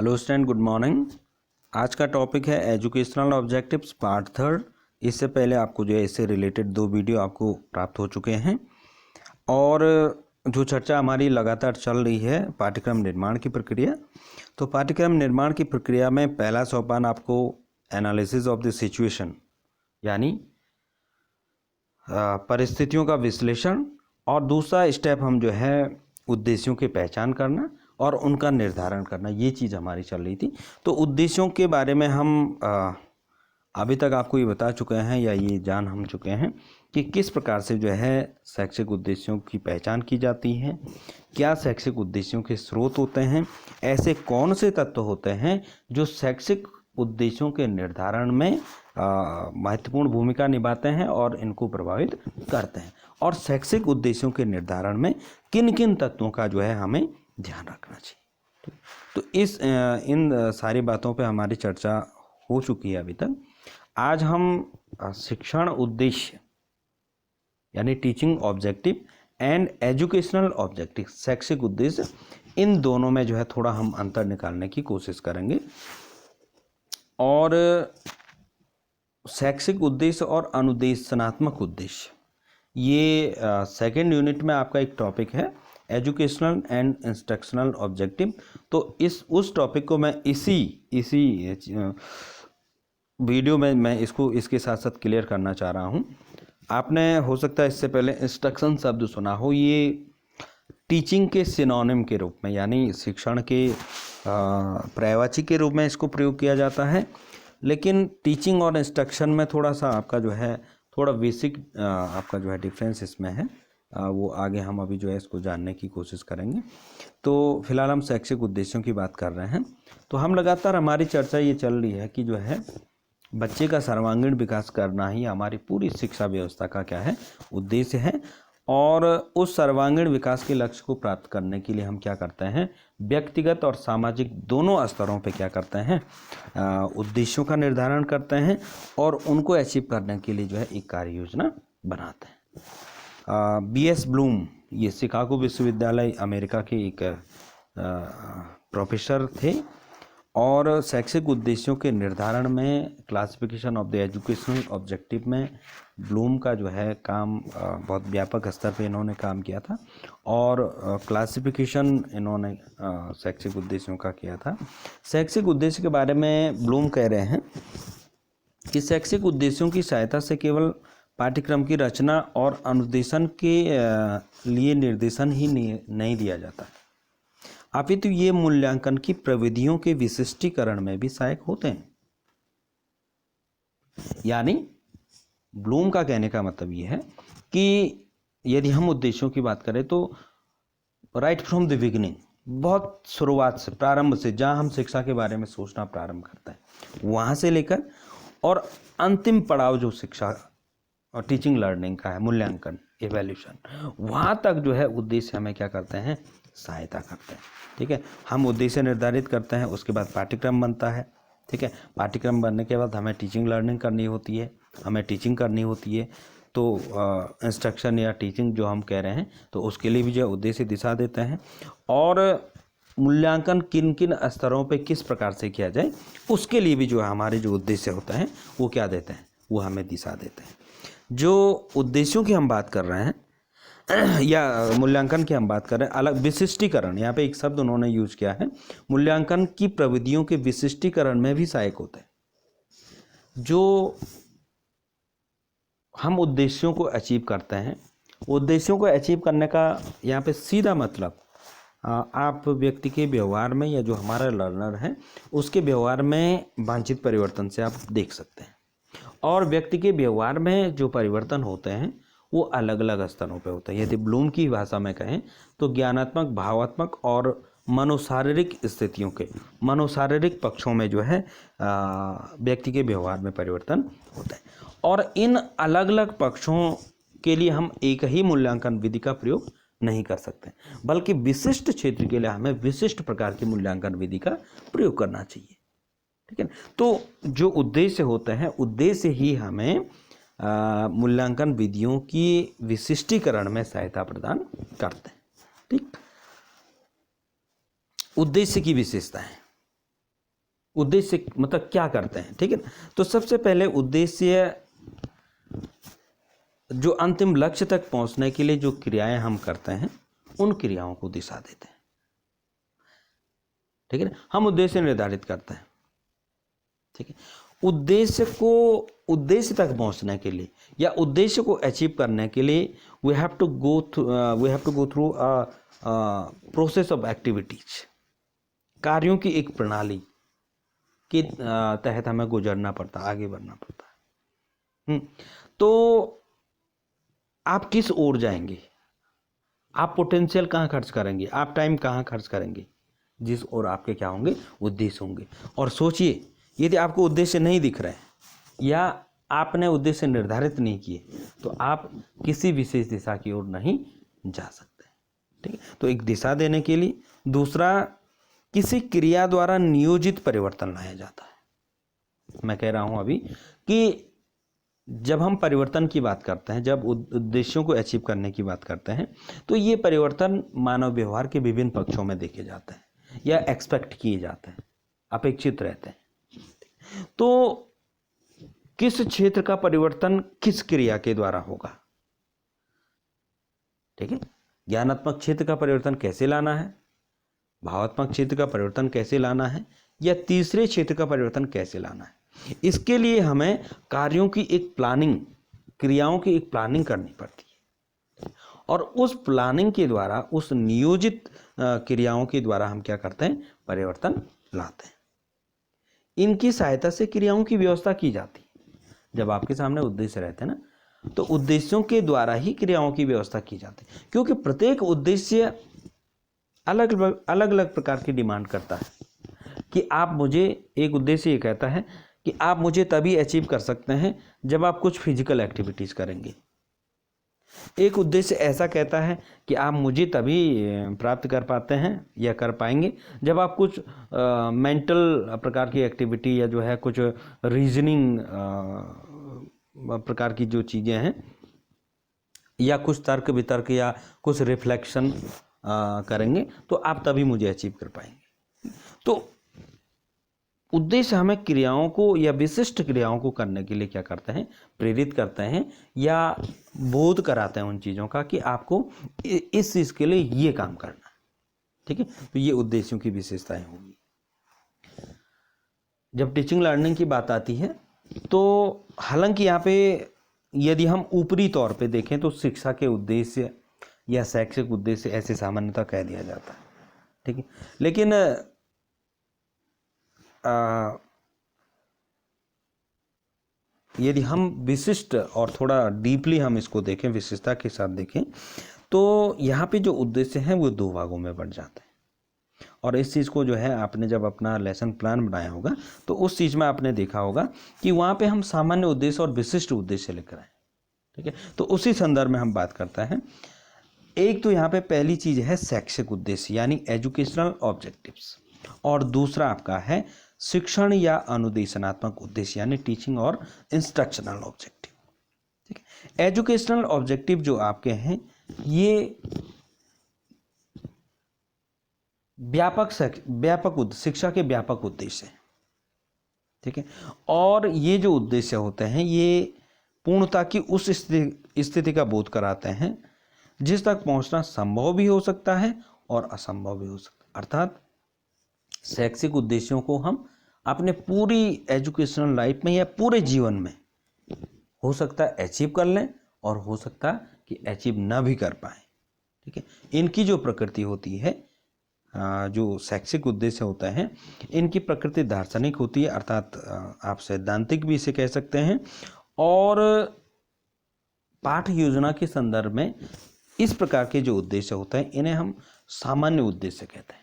Hello student, good morning. आज का topic है एजुकेशनल ऑब्जेक्टिव्स पार्ट थर्ड। इससे पहले आपको जो है इससे रिलेटेड 2 वीडियो आपको प्राप्त हो चुके हैं और जो चर्चा हमारी लगातार चल रही है पाठ्यक्रम निर्माण की प्रक्रिया। तो पाठ्यक्रम निर्माण की प्रक्रिया में पहला सोपान आपको एनालिसिस ऑफ द सिचुएशन यानी परिस्थितियों का विश्लेषण, और दूसरा स्टेप हम जो है उद्देश्यों की पहचान करना और उनका निर्धारण करना, ये चीज़ हमारी चल रही थी। तो उद्देश्यों के बारे में हम अभी तक आपको ये बता चुके हैं या ये जान हम चुके हैं कि किस प्रकार से जो है शैक्षिक उद्देश्यों की पहचान की जाती है, क्या शैक्षिक उद्देश्यों के स्रोत होते हैं, ऐसे कौन से तत्व होते हैं जो शैक्षिक उद्देश्यों के निर्धारण में महत्वपूर्ण भूमिका निभाते हैं और इनको प्रभावित करते हैं, और शैक्षिक उद्देश्यों के निर्धारण में किन किन तत्वों का जो है हमें ध्यान रखना चाहिए। तो इन सारी बातों पे हमारी चर्चा हो चुकी है अभी तक। आज हम शिक्षण उद्देश्य यानी teaching objective and educational objective, शैक्षिक उद्देश्य, इन दोनों में जो है थोड़ा हम अंतर निकालने की कोशिश करेंगे। और शैक्षिक उद्देश्य और अनुदेशनात्मक उद्देश्य, ये सेकेंड यूनिट में आपका एक टॉपिक है, एजुकेशनल एंड इंस्ट्रक्शनल ऑब्जेक्टिव। तो उस टॉपिक को मैं इसी वीडियो में मैं इसके साथ साथ क्लियर करना चाह रहा हूँ। आपने हो सकता है इससे पहले इंस्ट्रक्शन शब्द सुना हो, ये टीचिंग के सिनोनिम के रूप में यानी शिक्षण के पर्यायवाची के रूप में इसको प्रयोग किया जाता है। लेकिन टीचिंग और इंस्ट्रक्शन में थोड़ा सा आपका जो है थोड़ा बेसिक आपका जो है डिफरेंस इसमें है, वो आगे हम अभी जो है इसको जानने की कोशिश करेंगे। तो फिलहाल हम शैक्षिक उद्देश्यों की बात कर रहे हैं। तो हम लगातार हमारी चर्चा ये चल रही है कि जो है बच्चे का सर्वांगीण विकास करना ही हमारी पूरी शिक्षा व्यवस्था का क्या है उद्देश्य है। और उस सर्वांगीण विकास के लक्ष्य को प्राप्त करने के लिए हम क्या करते हैं, व्यक्तिगत और सामाजिक दोनों स्तरों पे क्या करते हैं, उद्देश्यों का निर्धारण करते हैं और उनको अचीव करने के लिए जो है एक कार्य योजना बनाते हैं। B.S. ब्लूम, ये शिकागो विश्वविद्यालय अमेरिका के एक प्रोफेसर थे और शैक्षिक उद्देश्यों के निर्धारण में classification of the educational objective में ब्लूम का जो है काम बहुत व्यापक स्तर पे इन्होंने काम किया था और क्लासिफिकेशन इन्होंने शैक्षिक उद्देश्यों का किया था। शैक्षिक उद्देश्य के बारे में ब्लूम कह रहे हैं कि शैक्षिक उद्देश्यों की सहायता से केवल पाठ्यक्रम की रचना और अनुदेशन के लिए निर्देशन ही नहीं दिया जाता, अपितु ये मूल्यांकन की प्रविधियों के विशिष्टीकरण में भी सहायक होते हैं। यानी ब्लूम का कहने का मतलब ये है कि यदि हम उद्देश्यों की बात करें तो राइट फ्रॉम द बिगिनिंग, बहुत शुरुआत से, प्रारंभ से, जहाँ हम शिक्षा के बारे में सोचना प्रारंभ करते हैं वहाँ से लेकर और अंतिम पड़ाव जो शिक्षा और टीचिंग लर्निंग का है, मूल्यांकन, इवैल्यूएशन, वहाँ तक जो है उद्देश्य हमें क्या करते हैं, सहायता करते हैं। ठीक है, हम उद्देश्य निर्धारित करते हैं, उसके बाद पाठ्यक्रम बनता है। ठीक है, पाठ्यक्रम बनने के बाद हमें टीचिंग लर्निंग करनी होती है, हमें टीचिंग करनी होती है। तो इंस्ट्रक्शन या टीचिंग जो हम कह रहे हैं, तो उसके लिए भी जो उद्देश्य दिशा देते हैं और मूल्यांकन किन किन स्तरों पे किस प्रकार से किया जाए, उसके लिए भी जो हमारे जो उद्देश्य होता है वो क्या देते हैं, वो हमें दिशा देते हैं। जो उद्देश्यों की हम बात कर रहे हैं या मूल्यांकन की हम बात कर रहे हैं, अलग विशिष्टीकरण, यहाँ पे एक शब्द उन्होंने यूज किया है, मूल्यांकन की प्रविधियों के विशिष्टीकरण में भी सहायक होते हैं। जो हम उद्देश्यों को अचीव करते हैं, उद्देश्यों को अचीव करने का यहाँ पे सीधा मतलब आप व्यक्ति के व्यवहार में या जो हमारा लर्नर है उसके व्यवहार में वांछित परिवर्तन से आप देख सकते हैं। और व्यक्ति के व्यवहार में जो परिवर्तन होते हैं वो अलग अलग स्तरों पे होते हैं। यदि ब्लूम की भाषा में कहें तो ज्ञानात्मक, भावात्मक और मनोशारीरिक स्थितियों के, मनोशारीरिक पक्षों में जो है व्यक्ति के व्यवहार में परिवर्तन होता है। और इन अलग अलग पक्षों के लिए हम एक ही मूल्यांकन विधि का प्रयोग नहीं कर सकते, बल्कि विशिष्ट क्षेत्र के लिए हमें विशिष्ट प्रकार की मूल्यांकन विधि का प्रयोग करना चाहिए। ठीक है, तो जो उद्देश्य होते हैं, उद्देश्य ही हमें मूल्यांकन विधियों की विशिष्टीकरण में सहायता प्रदान करते हैं। ठीक, उद्देश्य की विशेषताएं, उद्देश्य मतलब क्या करते हैं, ठीक है। तो सबसे पहले उद्देश्य जो अंतिम लक्ष्य तक पहुंचने के लिए जो क्रियाएं हम करते हैं उन क्रियाओं को दिशा देते हैं, ठीक है ना। हम उद्देश्य निर्धारित करते हैं, ठीक है। उद्देश्य तक पहुंचने के लिए या उद्देश्य को अचीव करने के लिए we have to go through a process of activities, कार्यों की एक प्रणाली के तहत हमें गुजरना पड़ता, आगे बढ़ना पड़ता है। तो आप किस ओर जाएंगे, आप पोटेंशियल कहाँ खर्च करेंगे, आप टाइम कहाँ खर्च करेंगे, जिस ओर आपके क्या होंगे, उद्देश्य होंगे। और सोचिए यदि आपको उद्देश्य नहीं दिख रहे हैं या आपने उद्देश्य निर्धारित नहीं किए तो आप किसी विशेष दिशा की ओर नहीं जा सकते, ठीक है। तो एक दिशा देने के लिए, दूसरा किसी क्रिया द्वारा नियोजित परिवर्तन लाया जाता है। मैं कह रहा हूं अभी कि जब हम परिवर्तन की बात करते हैं, जब उद्देश्यों को अचीव करने की बात करते हैं, तो ये परिवर्तन मानव व्यवहार के विभिन्न पक्षों में देखे जाते हैं या एक्सपेक्ट किए जाते हैं, अपेक्षित रहते हैं। तो किस क्षेत्र का परिवर्तन किस क्रिया के द्वारा होगा, ठीक है। ज्ञानात्मक क्षेत्र का परिवर्तन कैसे लाना है, भावात्मक क्षेत्र का परिवर्तन कैसे लाना है, या तीसरे क्षेत्र का परिवर्तन कैसे लाना है। इसके लिए हमें कार्यों की एक प्लानिंग, क्रियाओं की एक प्लानिंग करनी पड़ती है और उस प्लानिंग के द्वारा, उस नियोजित क्रियाओं के द्वारा हम क्या करते हैं, परिवर्तन लाते हैं। इनकी सहायता से क्रियाओं की व्यवस्था की जाती है। जब आपके सामने उद्देश्य रहते हैं ना, तो उद्देश्यों के द्वारा ही क्रियाओं की व्यवस्था की जाती है, क्योंकि प्रत्येक उद्देश्य अलग अलग प्रकार की डिमांड करता है कि आप मुझे, एक उद्देश्य ये कहता है कि आप मुझे तभी अचीव कर सकते हैं जब आप कुछ फिजिकल एक्टिविटीज़ करेंगे। एक उद्देश्य ऐसा कहता है कि आप मुझे तभी प्राप्त कर पाते हैं या कर पाएंगे जब आप कुछ मेंटल प्रकार की एक्टिविटी या जो है कुछ रीजनिंग प्रकार की जो चीज़ें हैं या कुछ तर्क वितर्क या कुछ रिफ्लेक्शन करेंगे, तो आप तभी मुझे अचीव कर पाएंगे। तो उद्देश्य हमें क्रियाओं को या विशिष्ट क्रियाओं को करने के लिए क्या करते हैं, प्रेरित करते हैं या बोध कराते हैं उन चीज़ों का कि आपको इस चीज़ के लिए ये काम करना है, ठीक है। तो ये उद्देश्यों की विशेषताएं होंगी। जब टीचिंग लर्निंग की बात आती है तो हालांकि यहाँ पे यदि हम ऊपरी तौर पे देखें तो शिक्षा के उद्देश्य या शैक्षिक उद्देश्य ऐसे सामान्यतः कह दिया जाता है, ठीक है। लेकिन यदि हम विशिष्ट और थोड़ा डीपली हम इसको देखें, विशेषता के साथ देखें, तो यहाँ पे जो उद्देश्य हैं वो दो भागों में बढ़ जाते हैं। और इस चीज़ को जो है आपने जब अपना लेसन प्लान बनाया होगा तो उस चीज़ में आपने देखा होगा कि वहाँ पे हम सामान्य उद्देश्य और विशिष्ट उद्देश्य लेकर आए, ठीक है। तो उसी संदर्भ में हम बात करते हैं। एक तो यहाँ पे पहली चीज़ है शैक्षिक उद्देश्य यानी एजुकेशनल ऑब्जेक्टिव्स, और दूसरा आपका है शिक्षण या अनुदेशनात्मक उद्देश्य यानी टीचिंग और इंस्ट्रक्शनल ऑब्जेक्टिव, ठीक है। एजुकेशनल ऑब्जेक्टिव जो आपके हैं ये शिक्षा के व्यापक उद्देश्य हैं, ठीक है। और ये जो उद्देश्य होते हैं ये पूर्णता की उस स्थिति का बोध कराते हैं जिस तक पहुंचना संभव भी हो सकता है और असंभव भी हो सकता है। अर्थात शैक्षिक उद्देश्यों को हम अपने पूरी एजुकेशनल लाइफ में या पूरे जीवन में हो सकता है अचीव कर लें और हो सकता है कि अचीव न भी कर पाएँ, ठीक है। इनकी जो प्रकृति होती है, जो शैक्षिक उद्देश्य होता है, इनकी प्रकृति दार्शनिक होती है, अर्थात आप सैद्धांतिक भी इसे कह सकते हैं। और पाठ योजना के संदर्भ में इस प्रकार के जो उद्देश्य होते हैं इन्हें हम सामान्य उद्देश्य कहते हैं।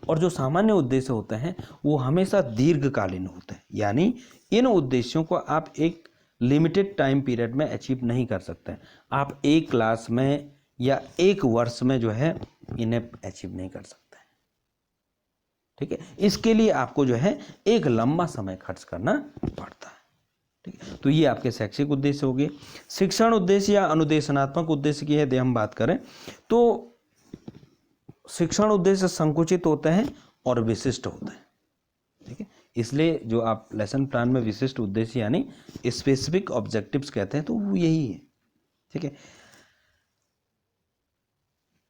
और जो सामान्य उद्देश्य होते हैं वो हमेशा दीर्घकालीन होते हैं, यानी इन उद्देश्यों को आप एक लिमिटेड टाइम पीरियड में अचीव नहीं कर सकते। आप एक क्लास में या एक वर्ष में जो है इन्हें अचीव नहीं कर सकते, ठीक है। इसके लिए आपको जो है एक लंबा समय खर्च करना पड़ता है, ठीक है। तो ये आपके शैक्षिक उद्देश्य हो गए। शिक्षण उद्देश्य या अनुदेशनात्मक उद्देश्य की यदि हम बात करें तो शिक्षण उद्देश्य संकुचित होते हैं और विशिष्ट होते हैं, ठीक है। इसलिए जो आप लेसन प्लान में विशिष्ट उद्देश्य यानी स्पेसिफिक ऑब्जेक्टिव्स कहते हैं तो वो यही है, ठीक है।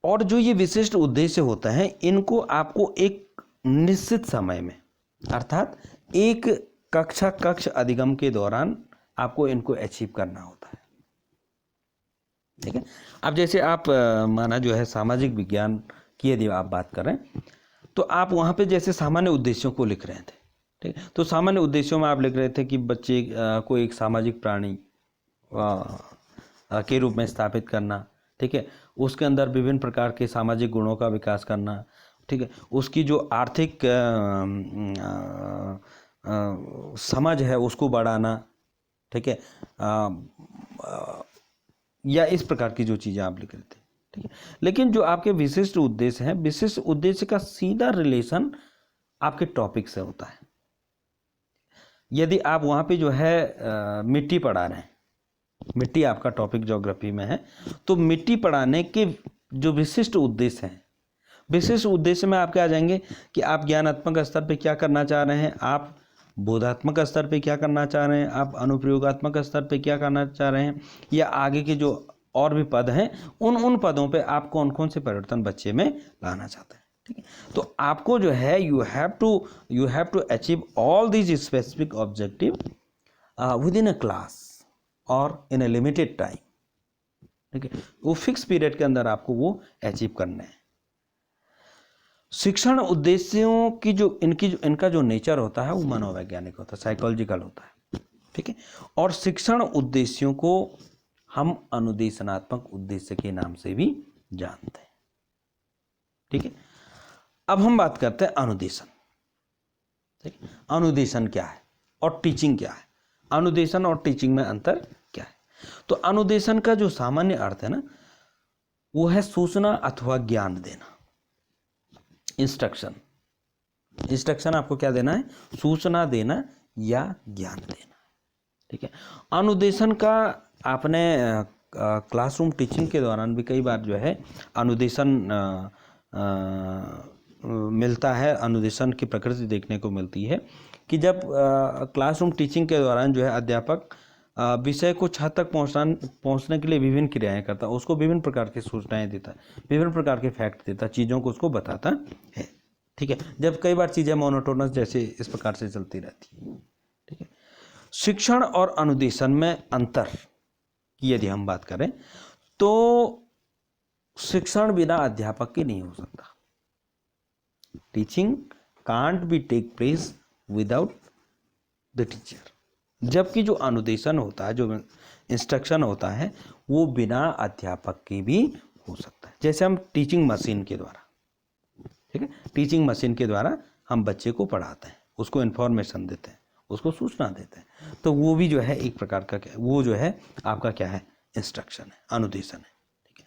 और जो ये विशिष्ट उद्देश्य होता है इनको आपको एक निश्चित समय में अर्थात एक कक्ष अधिगम के दौरान आपको इनको अचीव करना होता है, ठीक है। अब जैसे आप माना जो है सामाजिक विज्ञान की यदि आप बात करें तो आप वहाँ पे जैसे सामान्य उद्देश्यों को लिख रहे थे, ठीक है। तो सामान्य उद्देश्यों में आप लिख रहे थे कि बच्चे को एक सामाजिक प्राणी के रूप में स्थापित करना, ठीक है। उसके अंदर विभिन्न प्रकार के सामाजिक गुणों का विकास करना, ठीक है। उसकी जो आर्थिक समझ है उसको बढ़ाना, ठीक है। या इस प्रकार की जो चीज़ें आप लिख रहे थे, ठीक है। लेकिन जो आपके विशिष्ट उद्देश्य हैं, विशिष्ट उद्देश्य का सीधा रिलेशन आपके टॉपिक से होता है। यदि आप वहाँ पे जो है मिट्टी पढ़ा रहे हैं, मिट्टी आपका टॉपिक ज्योग्राफी में है, तो मिट्टी पढ़ाने के जो विशिष्ट उद्देश्य हैं, विशिष्ट उद्देश्य में आप क्या आ जाएंगे कि आप ज्ञानात्मक स्तर पे क्या करना चाह रहे हैं, आप बोधात्मक स्तर पे क्या करना चाह रहे हैं, आप अनुप्रयोगात्मक स्तर पे क्या करना चाह रहे हैं, या आगे के जो और भी पद हैं उन पदों पे आप कौन कौन से परिवर्तन बच्चे में लाना चाहते हैं, ठीक है। तो आपको जो है you have to achieve all these specific objective within a class और इन अ लिमिटेड टाइम, ठीक है। वो फिक्स पीरियड के अंदर आपको वो अचीव करना है। शिक्षण उद्देश्यों की जो इनका जो नेचर होता है वो मनोवैज्ञानिक होता है, साइकोलॉजिकल होता है, ठीक है। और शिक्षण उद्देश्यों को हम अनुदेशनात्मक उद्देश्य के नाम से भी जानते हैं, ठीक है। अब हम बात करते हैं अनुदेशन, ठीक है। अनुदेशन क्या है और टीचिंग क्या है, अनुदेशन और टीचिंग में अंतर क्या है। तो अनुदेशन का जो सामान्य अर्थ है ना वो है सूचना अथवा ज्ञान देना, इंस्ट्रक्शन आपको क्या देना है, सूचना देना या ज्ञान देना, ठीक है। अनुदेशन का आपने क्लासरूम टीचिंग के दौरान भी कई बार जो है अनुदेशन मिलता है, अनुदेशन की प्रकृति देखने को मिलती है कि जब क्लासरूम टीचिंग के दौरान जो है अध्यापक विषय को छात्र तक पहुंचने के लिए विभिन्न क्रियाएं करता है, उसको विभिन्न प्रकार की सूचनाएं देता है, विभिन्न प्रकार के फैक्ट देता है, चीज़ों को उसको बताता है, ठीक है। जब कई बार चीज़ें मोनोटोनस जैसे इस प्रकार से चलती रहती है, ठीक है। शिक्षण और अनुदेशन में अंतर की यदि हम बात करें तो शिक्षण बिना अध्यापक के नहीं हो सकता। Teaching can't be take place without the teacher, जबकि जो अनुदेशन होता है, जो इंस्ट्रक्शन होता है वो बिना अध्यापक के भी हो सकता है। जैसे हम टीचिंग मशीन के द्वारा, ठीक है, टीचिंग मशीन के द्वारा हम बच्चे को पढ़ाते हैं, उसको इन्फॉर्मेशन देते हैं, उसको सूचना देते हैं, तो वो भी जो है एक प्रकार का क्या, वो जो है आपका क्या है, इंस्ट्रक्शन है, अनुदेशन है, ठीक है।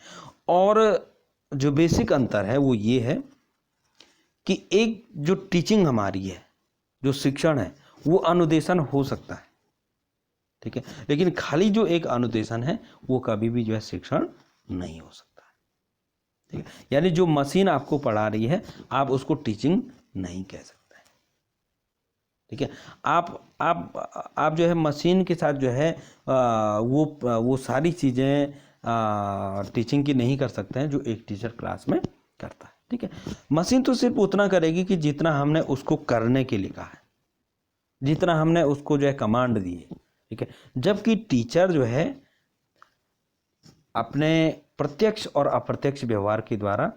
और जो बेसिक अंतर है वो ये है कि एक जो टीचिंग हमारी है, जो शिक्षण है वो अनुदेशन हो सकता है, ठीक है, लेकिन खाली जो एक अनुदेशन है वो कभी भी जो है शिक्षण नहीं हो सकता है, ठीक है। यानी जो मशीन आपको पढ़ा रही है आप उसको टीचिंग नहीं कह सकते, ठीक है। आप जो है मशीन के साथ जो है वो सारी चीज़ें टीचिंग की नहीं कर सकते हैं जो एक टीचर क्लास में करता है, ठीक है। मशीन तो सिर्फ उतना करेगी कि जितना हमने उसको करने के लिए कहा है, जितना हमने उसको जो है कमांड दी है, ठीक है। जबकि टीचर जो है अपने प्रत्यक्ष और अप्रत्यक्ष व्यवहार के द्वारा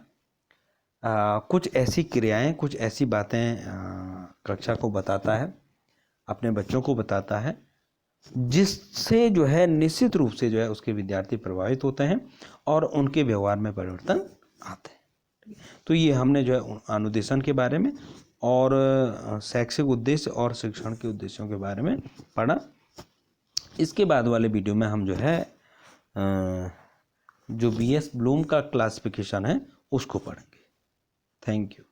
कुछ ऐसी क्रियाएं, कुछ ऐसी बातें कक्षा को बताता है, अपने बच्चों को बताता है, जिससे जो है निश्चित रूप से जो है उसके विद्यार्थी प्रभावित होते हैं और उनके व्यवहार में परिवर्तन आते हैं। तो ये हमने जो है अनुदेशन के बारे में और शैक्षिक उद्देश्य और शिक्षण के उद्देश्यों के बारे में पढ़ा। इसके बाद वाले वीडियो में हम जो है जो BS ब्लूम का क्लासिफिकेशन है उसको पढ़ेंगे। Thank you.